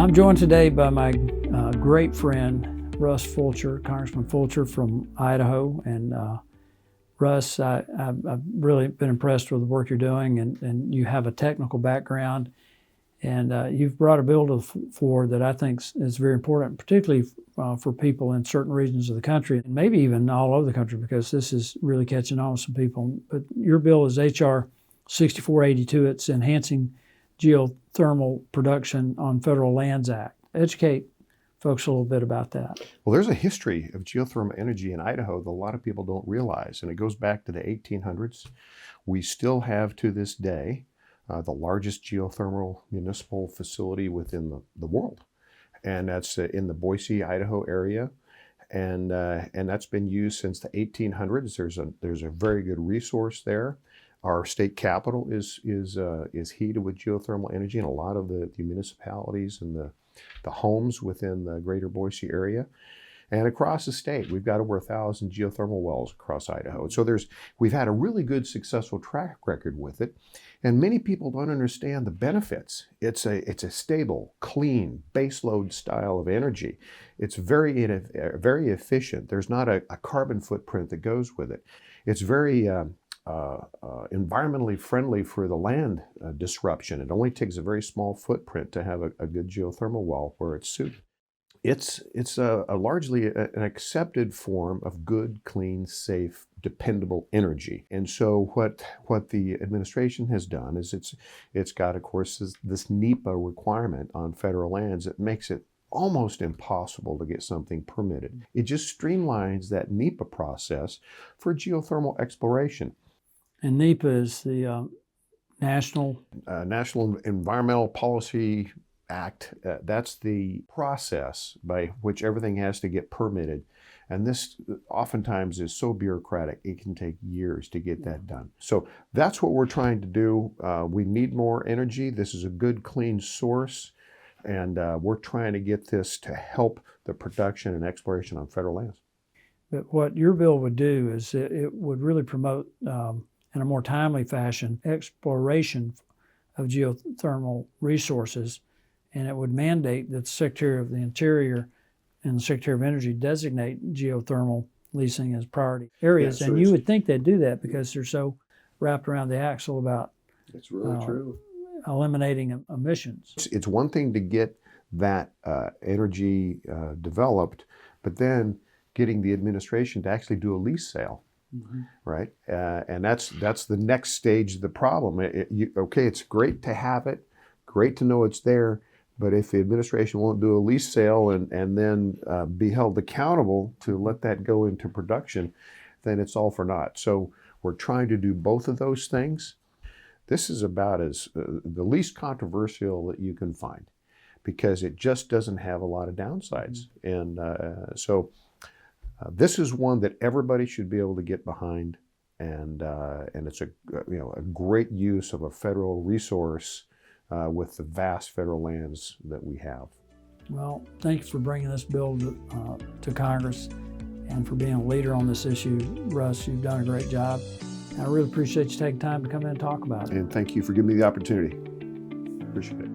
I'm joined today by my great friend, Russ Fulcher, Congressman Fulcher from Idaho. And Russ, I've really been impressed with the work you're doing, and you have a technical background. And you've brought a bill to the floor that I think is very important, particularly for people in certain regions of the country, and maybe even all over the country, because this is really catching on with some people. But your bill is H.R. 6482. It's Enhancing Geothermal Production on Federal Lands Act. Educate folks a little bit about that. Well, there's a history of geothermal energy in Idaho that a lot of people don't realize, and it goes back to the 1800s. We still have, to this day, the largest geothermal municipal facility within the world, and that's in the Boise, Idaho area, and that's been used since the 1800s. There's a very good resource there. Our state capital is heated with geothermal energy, and a lot of the municipalities and the homes within the greater Boise area. And across the state, we've got over 1,000 geothermal wells across Idaho. And so we've had a really good, successful track record with it. And many people don't understand the benefits. It's a stable, clean, baseload style of energy. It's very efficient. There's not a carbon footprint that goes with it. It's very environmentally friendly for the land disruption. It only takes a very small footprint to have a good geothermal well where it's suited. It's a largely an accepted form of good, clean, safe, dependable energy. And so what the administration has done is it's got, of course, this NEPA requirement on federal lands that makes it almost impossible to get something permitted. It just streamlines that NEPA process for geothermal exploration. And NEPA is the National Environmental Policy Act. That's the process by which everything has to get permitted. And this oftentimes is so bureaucratic, it can take years to get that done. So that's what we're trying to do. We need more energy. This is a good, clean source. And we're trying to get this to help the production and exploration on federal lands. But what your bill would do is it would really promote, in a more timely fashion, exploration of geothermal resources. And it would mandate that the Secretary of the Interior and the Secretary of Energy designate geothermal leasing as priority areas. Yeah, so and you would think they'd do that because they're so wrapped around the axle about it's really true. Eliminating emissions. It's one thing to get that energy developed, but then getting the administration to actually do a lease sale. Mm-hmm. Right? And that's the next stage of the problem. Okay, it's great to have it, great to know it's there, but if the administration won't do a lease sale and then be held accountable to let that go into production, then it's all for naught. So we're trying to do both of those things. This is about as the least controversial that you can find, because it just doesn't have a lot of downsides. Mm-hmm. And so this is one that everybody should be able to get behind, and it's a great use of a federal resource with the vast federal lands that we have. Well, thank you for bringing this bill to Congress and for being a leader on this issue. Russ, you've done a great job. I really appreciate you taking time to come in and talk about it. And thank you for giving me the opportunity. Appreciate it.